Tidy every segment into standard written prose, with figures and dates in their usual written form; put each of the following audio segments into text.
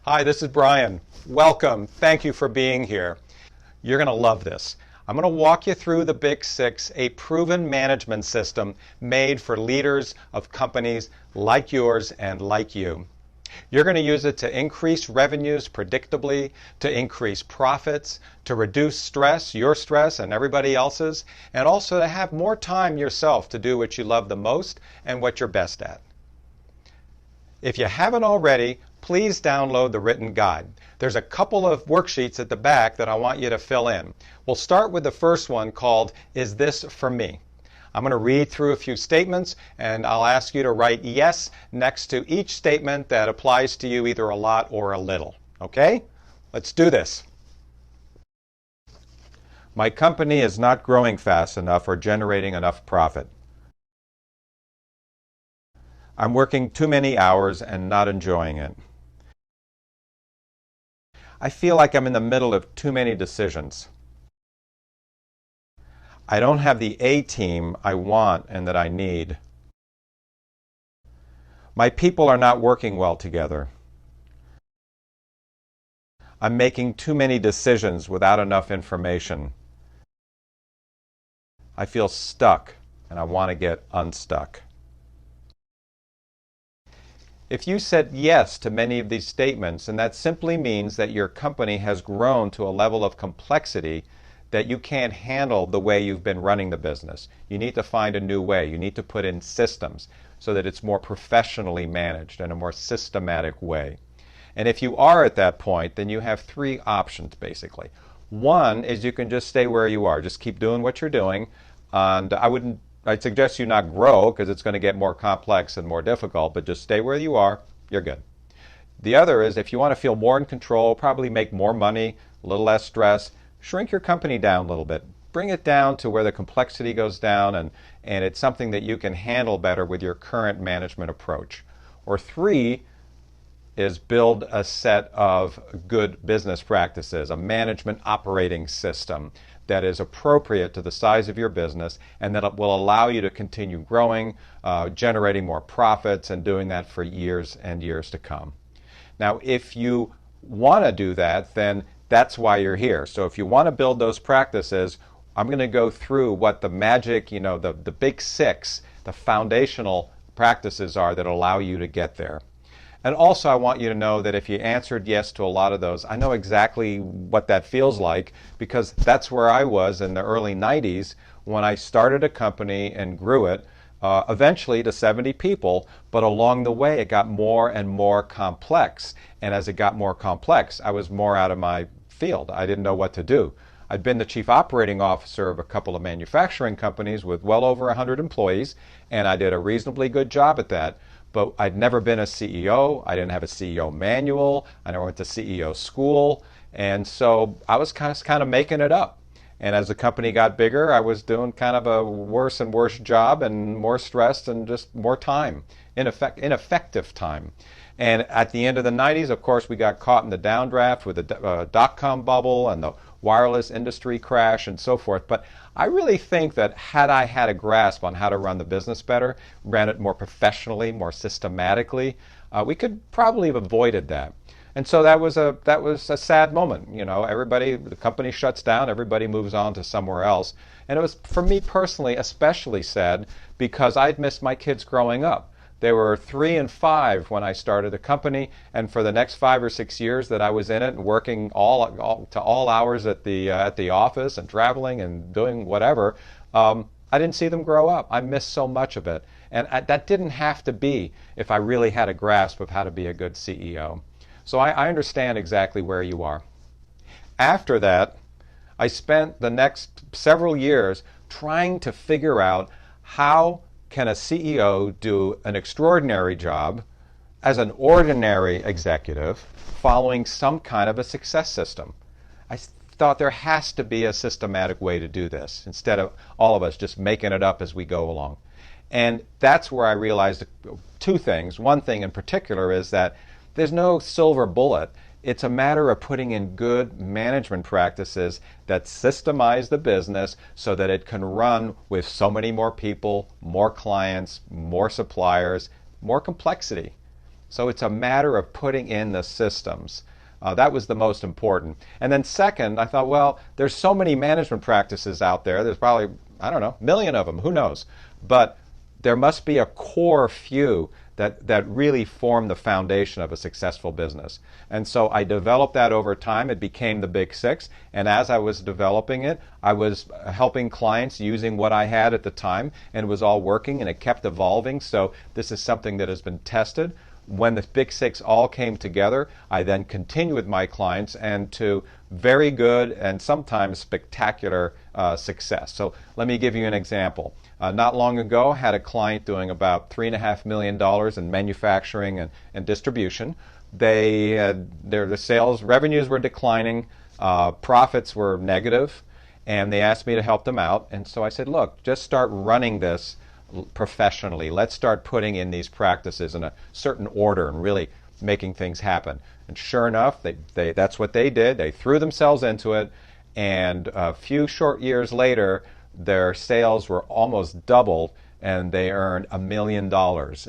Hi, this is Brian. Welcome. Thank you for being here. You're going to love this. I'm going to walk you through the Big 6, a proven management system made for leaders of companies like yours and like you. You're going to use it to increase revenues predictably, to increase profits, to reduce stress, your stress and everybody else's, and also to have more time yourself to do what you love the most and what you're best at. If you haven't already, please download the written guide. There's a couple of worksheets at the back that I want you to fill in. We'll start with the first one called, Is This For Me? I'm going to read through a few statements and I'll ask you to write yes next to each statement that applies to you either a lot or a little. Okay? Let's do this. My company is not growing fast enough or generating enough profit. I'm working too many hours and not enjoying it. I feel like I'm in the middle of too many decisions. I don't have the A-team I want and that I need. My people are not working well together. I'm making too many decisions without enough information. I feel stuck and I want to get unstuck. If you said yes to many of these statements, and that simply means that your company has grown to a level of complexity that you can't handle the way you've been running the business. You need to find a new way. You need to put in systems so that it's more professionally managed in a more systematic way. And if you are at that point, then you have three options basically. One is you can just stay where you are. Just keep doing what you're doing. And I'd suggest you not grow because it's going to get more complex and more difficult, but just stay where you are, you're good. The other is if you want to feel more in control, probably make more money, a little less stress, shrink your company down a little bit. Bring it down to where the complexity goes down and it's something that you can handle better with your current management approach. Or three is build a set of good business practices, a management operating system that is appropriate to the size of your business and that will allow you to continue growing, generating more profits and doing that for years and years to come. Now, if you want to do that, then that's why you're here. So if you want to build those practices, I'm going to go through what the magic, the Big 6, the foundational practices are that allow you to get there. And also I want you to know that if you answered yes to a lot of those, I know exactly what that feels like because that's where I was in the early 90s when I started a company and grew it eventually to 70 people, but along the way it got more and more complex. And as it got more complex, I was more out of my field. I didn't know what to do. I'd been the chief operating officer of a couple of manufacturing companies with well over 100 employees, and I did a reasonably good job at that. But I'd never been a CEO. I didn't have a CEO manual. I never went to CEO school. And so I was kind of making it up. And as the company got bigger, I was doing kind of a worse and worse job and more stressed and just more time, ineffective time. And at the end of the 90s, of course, we got caught in the downdraft with the dot-com bubble and the wireless industry crash and so forth. But I really think that had I had a grasp on how to run the business better, ran it more professionally, more systematically, we could probably have avoided that. And so that was a sad moment. The company shuts down, everybody moves on to somewhere else. And it was, for me personally, especially sad because I'd missed my kids growing up. They were 3 and 5 when I started the company, and for the next 5 or 6 years that I was in it and working all hours at the office and traveling and doing whatever, I didn't see them grow up. I missed so much of it. And that didn't have to be if I really had a grasp of how to be a good CEO. So I understand exactly where you are. After that, I spent the next several years trying to figure out how can a CEO do an extraordinary job as an ordinary executive following some kind of a success system. I thought there has to be a systematic way to do this instead of all of us just making it up as we go along. And that's where I realized two things. One thing in particular is that there's no silver bullet. It's a matter of putting in good management practices that systemize the business so that it can run with so many more people, more clients, more suppliers, more complexity. So it's a matter of putting in the systems. That was the most important. And then second, I thought, well, there's so many management practices out there. There's probably, I don't know, a million of them. Who knows? But there must be a core few that really form the foundation of a successful business. And so I developed that over time. It became the Big 6. And as I was developing it, I was helping clients using what I had at the time, and it was all working, and it kept evolving. So this is something that has been tested. When the Big 6 all came together, I then continued with my clients and to very good and sometimes spectacular success. So let me give you an example. Not long ago, I had a client doing about $3.5 million in manufacturing and distribution. Their sales revenues were declining, profits were negative, and they asked me to help them out. And so I said, look, just start running this professionally. Let's start putting in these practices in a certain order and really making things happen. And sure enough, that's what they did. They threw themselves into it, and a few short years later, their sales were almost doubled, and they earned $1 million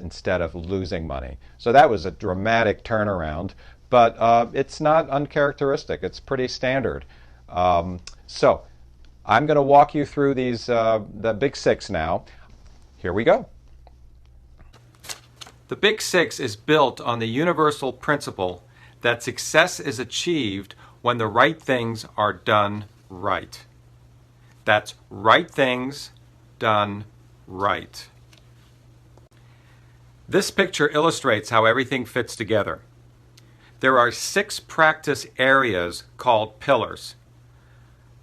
instead of losing money. So that was a dramatic turnaround, but it's not uncharacteristic. It's pretty standard. So I'm going to walk you through these the Big 6 now. Here we go. The Big 6 is built on the universal principle that success is achieved when the right things are done right. That's right things done right. This picture illustrates how everything fits together. There are 6 practice areas called pillars.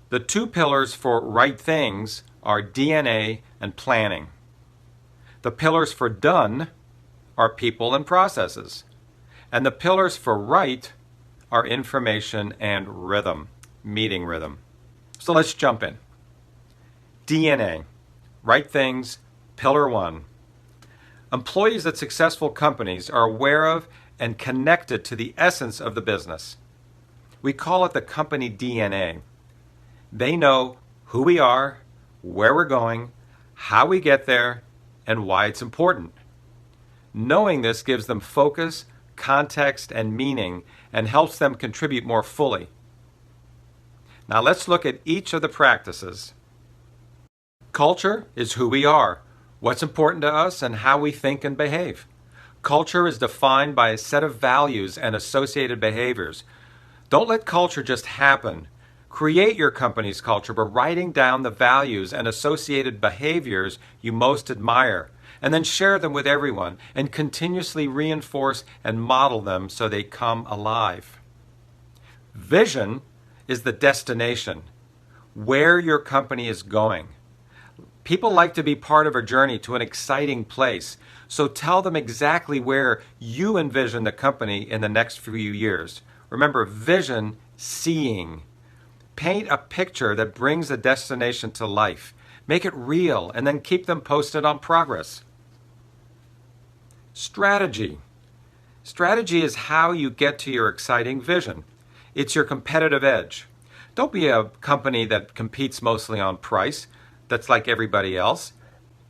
The 2 pillars for right things are DNA and planning. The pillars for done are people and processes. And the pillars for right are information and rhythm, meeting rhythm. So let's jump in. DNA, right things, pillar 1. Employees at successful companies are aware of and connected to the essence of the business. We call it the company DNA. They know who we are, where we're going, how we get there, and why it's important. Knowing this gives them focus, context, and meaning, and helps them contribute more fully. Now let's look at each of the practices. Culture is who we are, what's important to us, and how we think and behave. Culture is defined by a set of values and associated behaviors. Don't let culture just happen. Create your company's culture by writing down the values and associated behaviors you most admire, and then share them with everyone and continuously reinforce and model them so they come alive. Vision is the destination, where your company is going. People like to be part of a journey to an exciting place, so tell them exactly where you envision the company in the next few years. Remember, vision, seeing. Paint a picture that brings the destination to life. Make it real, and then keep them posted on progress. Strategy. Strategy is how you get to your exciting vision. It's your competitive edge. Don't be a company that competes mostly on price, that's like everybody else.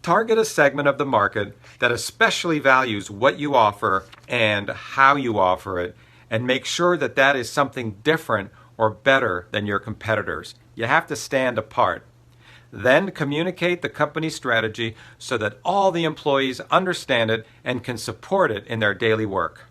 Target a segment of the market that especially values what you offer and how you offer it, and make sure that that is something different or better than your competitors. You have to stand apart. Then communicate the company strategy so that all the employees understand it and can support it in their daily work.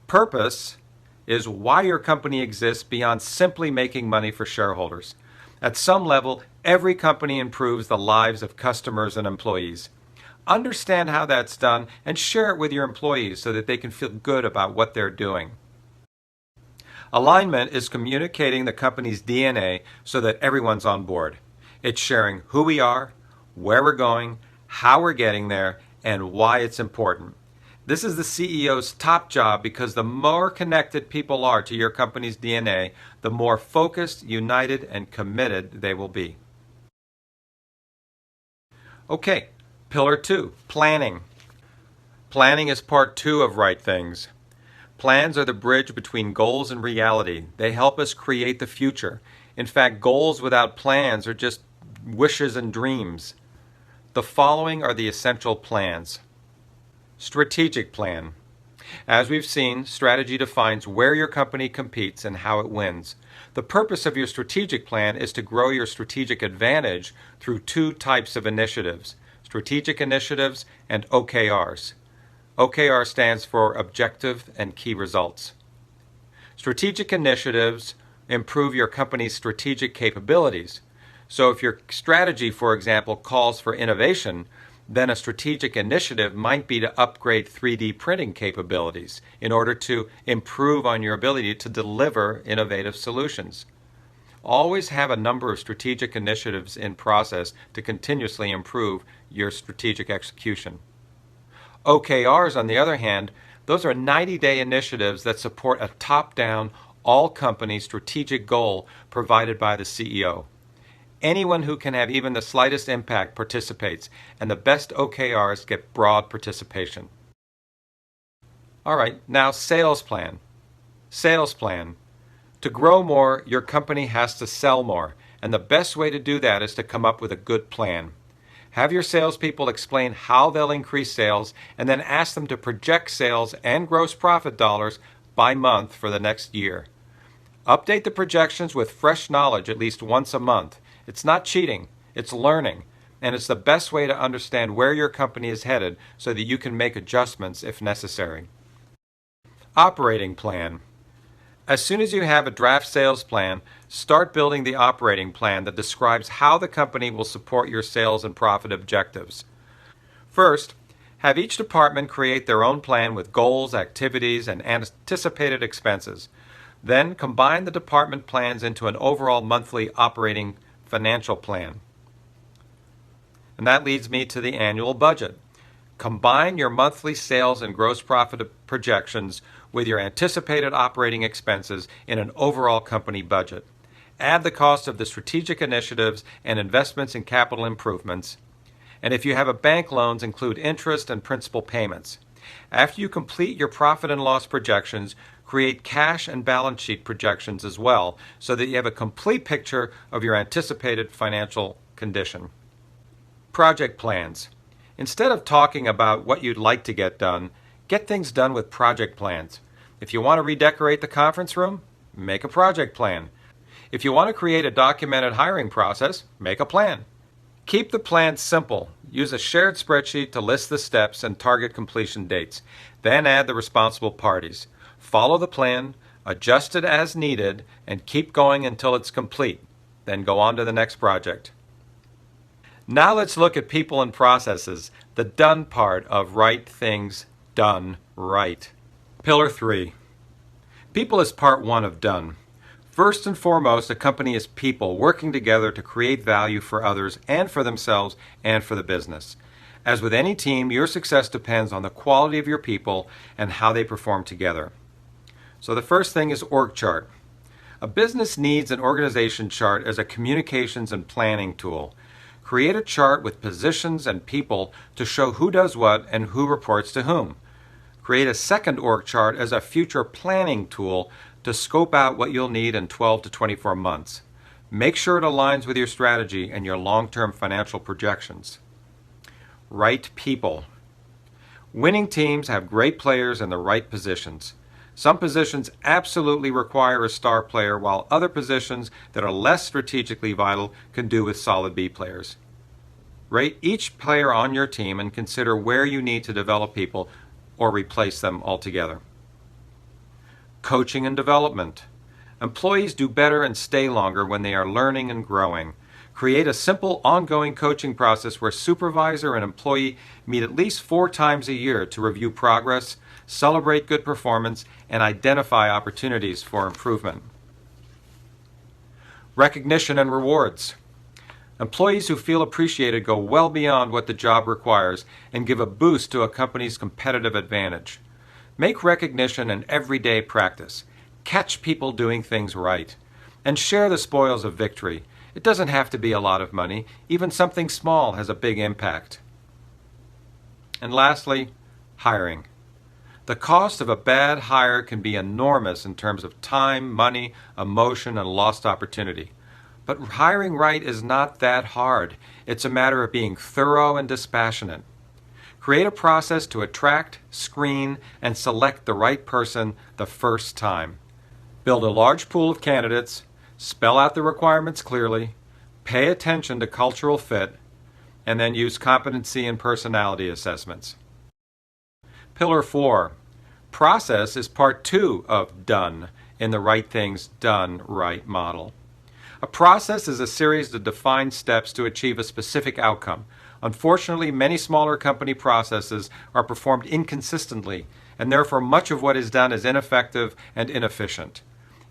Purpose is why your company exists beyond simply making money for shareholders. At some level, every company improves the lives of customers and employees. Understand how that's done and share it with your employees so that they can feel good about what they're doing. Alignment is communicating the company's DNA so that everyone's on board. It's sharing who we are, where we're going, how we're getting there, and why it's important. This is the CEO's top job because the more connected people are to your company's DNA, the more focused, united, and committed they will be. Okay, pillar 2, planning. Planning is part 2 of Right Things. Plans are the bridge between goals and reality. They help us create the future. In fact, goals without plans are just wishes and dreams. The following are the essential plans. Strategic plan. As we've seen, strategy defines where your company competes and how it wins. The purpose of your strategic plan is to grow your strategic advantage through two types of initiatives: strategic initiatives and OKRs. OKR stands for Objective and Key Results. Strategic initiatives improve your company's strategic capabilities. So if your strategy, for example, calls for innovation, then a strategic initiative might be to upgrade 3D printing capabilities in order to improve on your ability to deliver innovative solutions. Always have a number of strategic initiatives in process to continuously improve your strategic execution. OKRs, on the other hand, those are 90-day initiatives that support a top-down, all-company strategic goal provided by the CEO. Anyone who can have even the slightest impact participates, and the best OKRs get broad participation. All right, now sales plan. Sales plan. To grow more, your company has to sell more, and the best way to do that is to come up with a good plan. Have your salespeople explain how they'll increase sales, and then ask them to project sales and gross profit dollars by month for the next year. Update the projections with fresh knowledge at least once a month. It's not cheating, it's learning, and it's the best way to understand where your company is headed so that you can make adjustments if necessary. Operating plan. As soon as you have a draft sales plan, start building the operating plan that describes how the company will support your sales and profit objectives. First, have each department create their own plan with goals, activities, and anticipated expenses. Then combine the department plans into an overall monthly operating financial plan. And that leads me to the annual budget. Combine your monthly sales and gross profit projections with your anticipated operating expenses in an overall company budget. Add the cost of the strategic initiatives and investments in capital improvements. And if you have a bank loans, include interest and principal payments. After you complete your profit and loss projections, create cash and balance sheet projections as well, so that you have a complete picture of your anticipated financial condition. Project plans. Instead of talking about what you'd like to get things done with project plans. If you want to redecorate the conference room, make a project plan. If you want to create a documented hiring process, make a plan. Keep the plan simple. Use a shared spreadsheet to list the steps and target completion dates. Then add the responsible parties. Follow the plan, adjust it as needed, and keep going until it's complete. Then go on to the next project. Now let's look at people and processes, the done part of right things done right. Pillar 3. People is part 1 of done. First and foremost, a company is people working together to create value for others and for themselves and for the business. As with any team, your success depends on the quality of your people and how they perform together. So the first thing is org chart. A business needs an organization chart as a communications and planning tool. Create a chart with positions and people to show who does what and who reports to whom. Create a second org chart as a future planning tool to scope out what you'll need in 12 to 24 months. Make sure it aligns with your strategy and your long-term financial projections. Right people. Winning teams have great players in the right positions. Some positions absolutely require a star player, while other positions that are less strategically vital can do with solid B players. Rate each player on your team and consider where you need to develop people or replace them altogether. Coaching and development. Employees do better and stay longer when they are learning and growing. Create a simple, ongoing coaching process where supervisor and employee meet at least 4 times a year to review progress, celebrate good performance, and identify opportunities for improvement. Recognition and rewards. Employees who feel appreciated go well beyond what the job requires and give a boost to a company's competitive advantage. Make recognition an everyday practice. Catch people doing things right. And share the spoils of victory. It doesn't have to be a lot of money. Even something small has a big impact. And lastly, hiring. The cost of a bad hire can be enormous in terms of time, money, emotion, and lost opportunity. But hiring right is not that hard. It's a matter of being thorough and dispassionate. Create a process to attract, screen, and select the right person the first time. Build a large pool of candidates, spell out the requirements clearly, pay attention to cultural fit, and then use competency and personality assessments. Pillar 4. Process is part 2 of done in the Right Things Done Right model. A process is a series of defined steps to achieve a specific outcome. Unfortunately, many smaller company processes are performed inconsistently, and therefore much of what is done is ineffective and inefficient.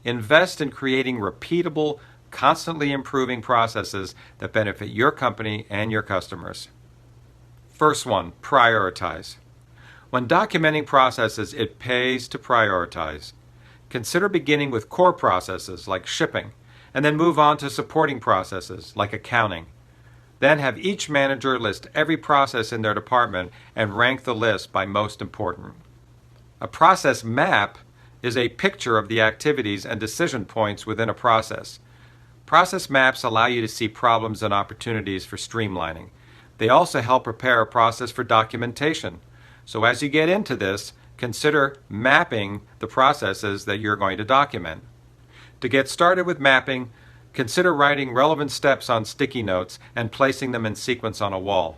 Invest in creating repeatable, constantly improving processes that benefit your company and your customers. First one, prioritize. When documenting processes, it pays to prioritize. Consider beginning with core processes like shipping, and then move on to supporting processes like accounting. Then have each manager list every process in their department and rank the list by most important. A process map is a picture of the activities and decision points within a process. Process maps allow you to see problems and opportunities for streamlining. They also help prepare a process for documentation. So as you get into this, consider mapping the processes that you're going to document. To get started with mapping, consider writing relevant steps on sticky notes and placing them in sequence on a wall.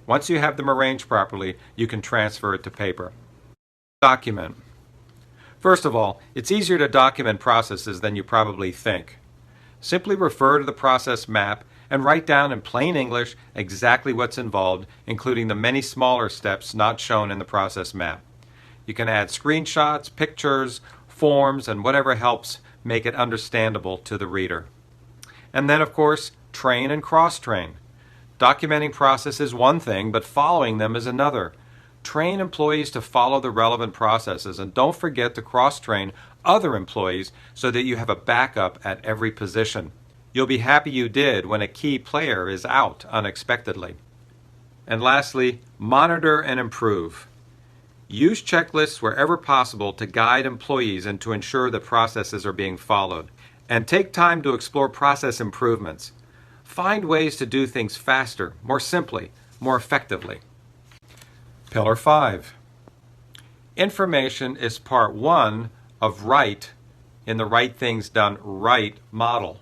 Once you have them arranged properly, you can transfer it to paper. Document. First of all, it's easier to document processes than you probably think. Simply refer to the process map and write down in plain English exactly what's involved, including the many smaller steps not shown in the process map. You can add screenshots, pictures, forms, and whatever helps make it understandable to the reader. And then, of course, train and cross-train. Documenting process is one thing, but following them is another. Train employees to follow the relevant processes, and don't forget to cross-train other employees so that you have a backup at every position. You'll be happy you did when a key player is out unexpectedly. And lastly, monitor and improve. Use checklists wherever possible to guide employees and to ensure that processes are being followed. And take time to explore process improvements. Find ways to do things faster, more simply, more effectively. Pillar 5. Information is part 1 of right in the Right Things Done Right model.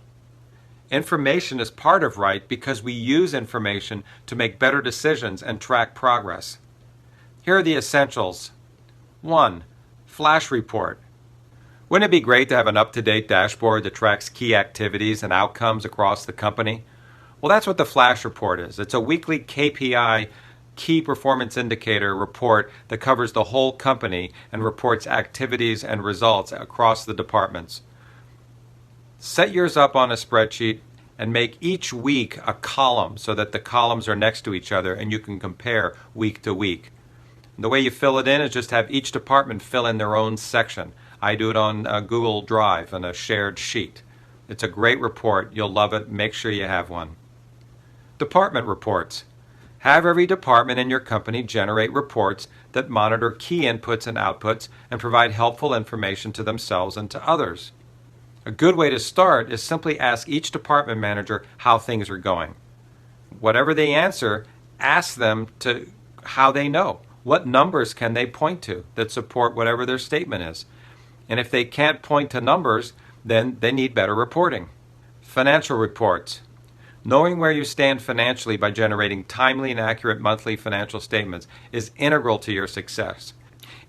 Information is part of right because we use information to make better decisions and track progress. Here are the essentials. 1. Flash report. Wouldn't it be great to have an up-to-date dashboard that tracks key activities and outcomes across the company? Well, that's what the Flash report is. It's a weekly KPI, key performance indicator report that covers the whole company and reports activities and results across the departments. Set yours up on a spreadsheet and make each week a column so that the columns are next to each other and you can compare week to week. And the way you fill it in is just have each department fill in their own section. I do it on Google Drive on a shared sheet. It's a great report. You'll love it. Make sure you have one. Department reports. Have every department in your company generate reports that monitor key inputs and outputs and provide helpful information to themselves and to others. A good way to start is simply ask each department manager how things are going. Whatever they answer, ask them to how they know. What numbers can they point to that support whatever their statement is? And if they can't point to numbers, then they need better reporting. Financial reports. Knowing where you stand financially by generating timely and accurate monthly financial statements is integral to your success.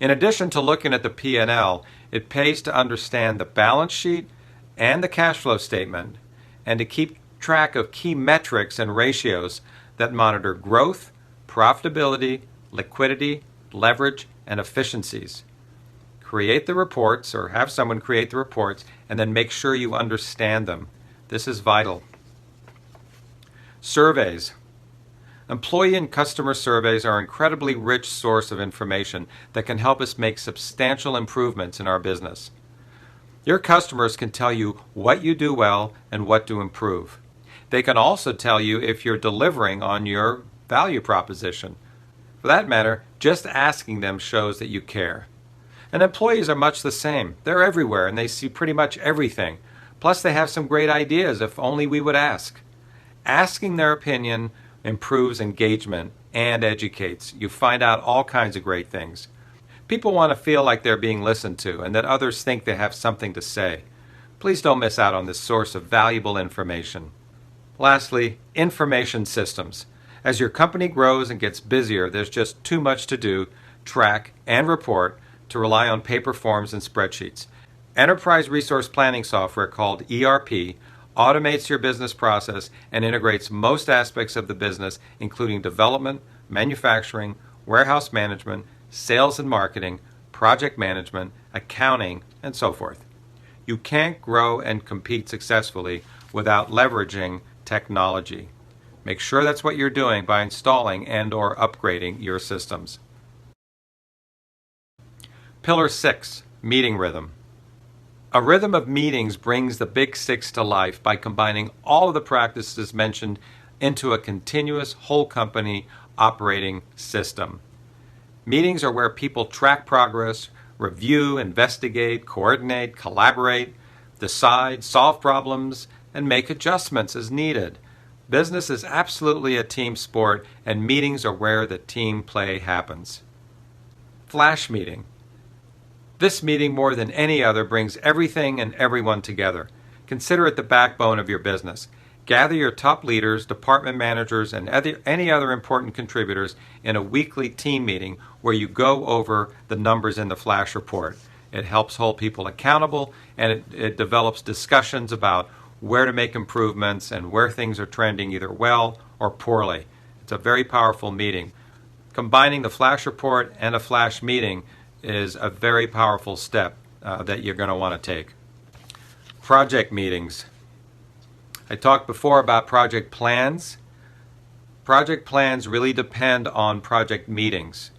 In addition to looking at the P&L, it pays to understand the balance sheet and the cash flow statement, and to keep track of key metrics and ratios that monitor growth, profitability, liquidity, leverage, and efficiencies. Create the reports, or have someone create the reports, and then make sure you understand them. This is vital. Surveys. Employee and customer surveys are an incredibly rich source of information that can help us make substantial improvements in our business. Your customers can tell you what you do well and what to improve. They can also tell you if you're delivering on your value proposition. For that matter, just asking them shows that you care. And employees are much the same. They're everywhere and they see pretty much everything. Plus they have some great ideas if only we would ask. Asking their opinion improves engagement and educates. You find out all kinds of great things. People want to feel like they're being listened to and that others think they have something to say. Please don't miss out on this source of valuable information. Lastly, information systems. As your company grows and gets busier, there's just too much to do, track, and report to rely on paper forms and spreadsheets. Enterprise Resource Planning software called ERP automates your business process and integrates most aspects of the business, including development, manufacturing, warehouse management, sales and marketing, project management, accounting, and so forth. You can't grow and compete successfully without leveraging technology. Make sure that's what you're doing by installing and/or upgrading your systems. Pillar 6, meeting rhythm. A rhythm of meetings brings the Big 6 to life by combining all of the practices mentioned into a continuous whole company operating system. Meetings are where people track progress, review, investigate, coordinate, collaborate, decide, solve problems, and make adjustments as needed. Business is absolutely a team sport, and meetings are where the team play happens. Flash meeting. This meeting, more than any other, brings everything and everyone together. Consider it the backbone of your business. Gather your top leaders, department managers, and any other important contributors in a weekly team meeting where you go over the numbers in the flash report. It helps hold people accountable, and it develops discussions about where to make improvements and where things are trending either well or poorly. It's a very powerful meeting. Combining the flash report and a flash meeting is a very powerful step that you're going to want to take. Project meetings. I talked before about project plans. Project plans really depend on project meetings.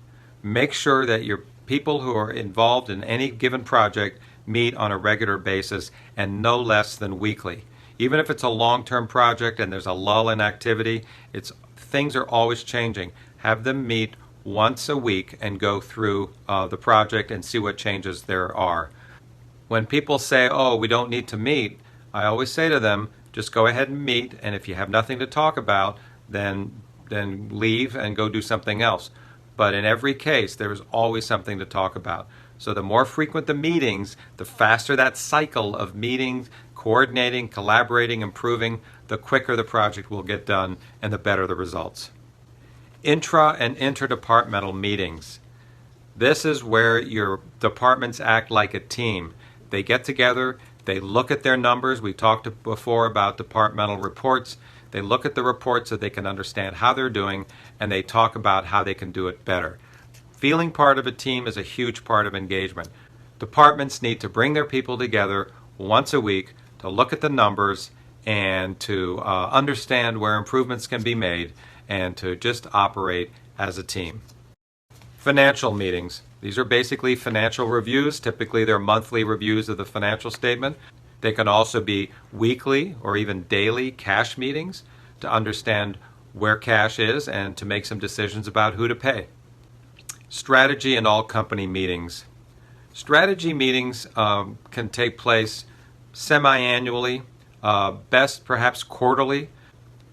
Make sure that your people who are involved in any given project meet on a regular basis and no less than weekly. Even if it's a long-term project and there's a lull in activity, things are always changing. Have them meet once a week and go through the project and see what changes there are. When people say, oh, we don't need to meet, I always say to them, just go ahead and meet, and if you have nothing to talk about, then leave and go do something else. But in every case, there is always something to talk about. So the more frequent the meetings, the faster that cycle of meetings, coordinating, collaborating, improving, the quicker the project will get done and the better the results. Intra and interdepartmental meetings. This is where your departments act like a team. They get together, they look at their numbers. We talked before about departmental reports. They look at the reports so they can understand how they're doing, and they talk about how they can do it better. Feeling part of a team is a huge part of engagement. Departments need to bring their people together once a week to look at the numbers and to understand where improvements can be made and to just operate as a team. Financial meetings. These are basically financial reviews. Typically, they're monthly reviews of the financial statement. They can also be weekly or even daily cash meetings to understand where cash is and to make some decisions about who to pay. Strategy and all company meetings. Strategy meetings can take place semi-annually, best perhaps quarterly.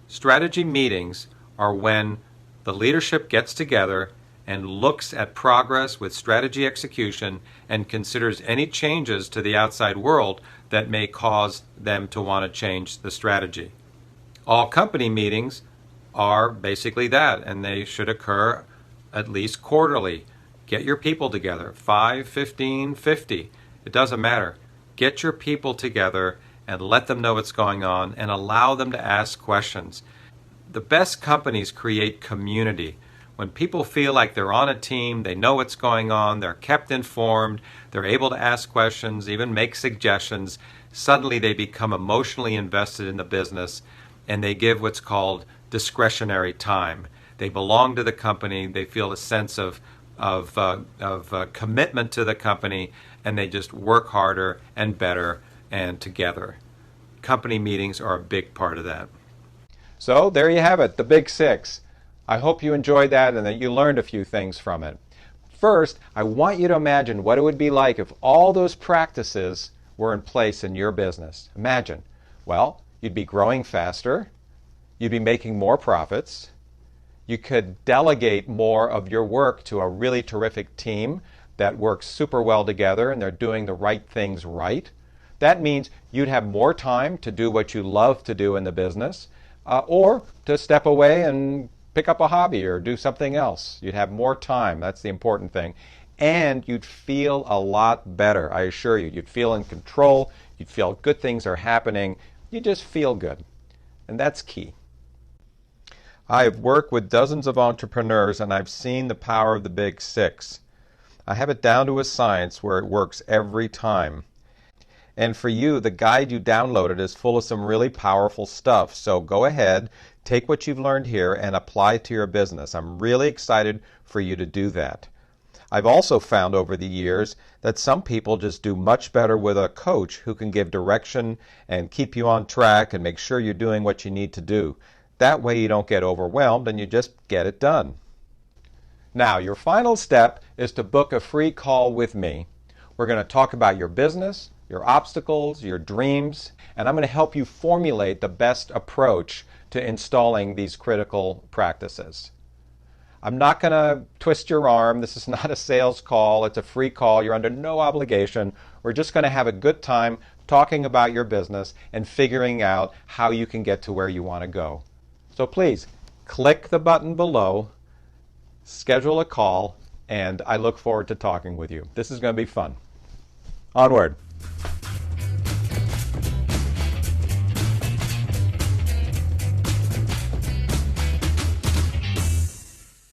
Strategy meetings are when the leadership gets together and looks at progress with strategy execution and considers any changes to the outside world that may cause them to want to change the strategy. All company meetings are basically that, and they should occur at least quarterly. Get your people together, 5, 15, 50. It doesn't matter. Get your people together and let them know what's going on and allow them to ask questions. The best companies create community. When people feel like they're on a team, they know what's going on, they're kept informed, they're able to ask questions, even make suggestions, suddenly they become emotionally invested in the business and they give what's called discretionary time. They belong to the company, they feel a sense of commitment to the company, and they just work harder and better and together. Company meetings are a big part of that. So there you have it, the Big 6. I hope you enjoyed that and that you learned a few things from it. First, I want you to imagine what it would be like if all those practices were in place in your business. Imagine. Well, you'd be growing faster, you'd be making more profits, You could delegate more of your work to a really terrific team that works super well together and they're doing the right things right. That means you'd have more time to do what you love to do in the business, or to step away and pick up a hobby or do something else. You'd have more time. That's the important thing. And you'd feel a lot better, I assure you. You'd feel in control. You'd feel good things are happening. You just feel good. And that's key. I've worked with dozens of entrepreneurs and I've seen the power of the Big 6. I have it down to a science where it works every time. And for you, the guide you downloaded is full of some really powerful stuff. So go ahead, take what you've learned here and apply it to your business. I'm really excited for you to do that. I've also found over the years that some people just do much better with a coach who can give direction and keep you on track and make sure you're doing what you need to do. That way you don't get overwhelmed and you just get it done. Now, your final step is to book a free call with me. We're going to talk about your business, your obstacles, your dreams, and I'm going to help you formulate the best approach to installing these critical practices. I'm not going to twist your arm. This is not a sales call. It's a free call. You're under no obligation. We're just going to have a good time talking about your business and figuring out how you can get to where you want to go. So please, click the button below, schedule a call, and I look forward to talking with you. This is going to be fun. Onward.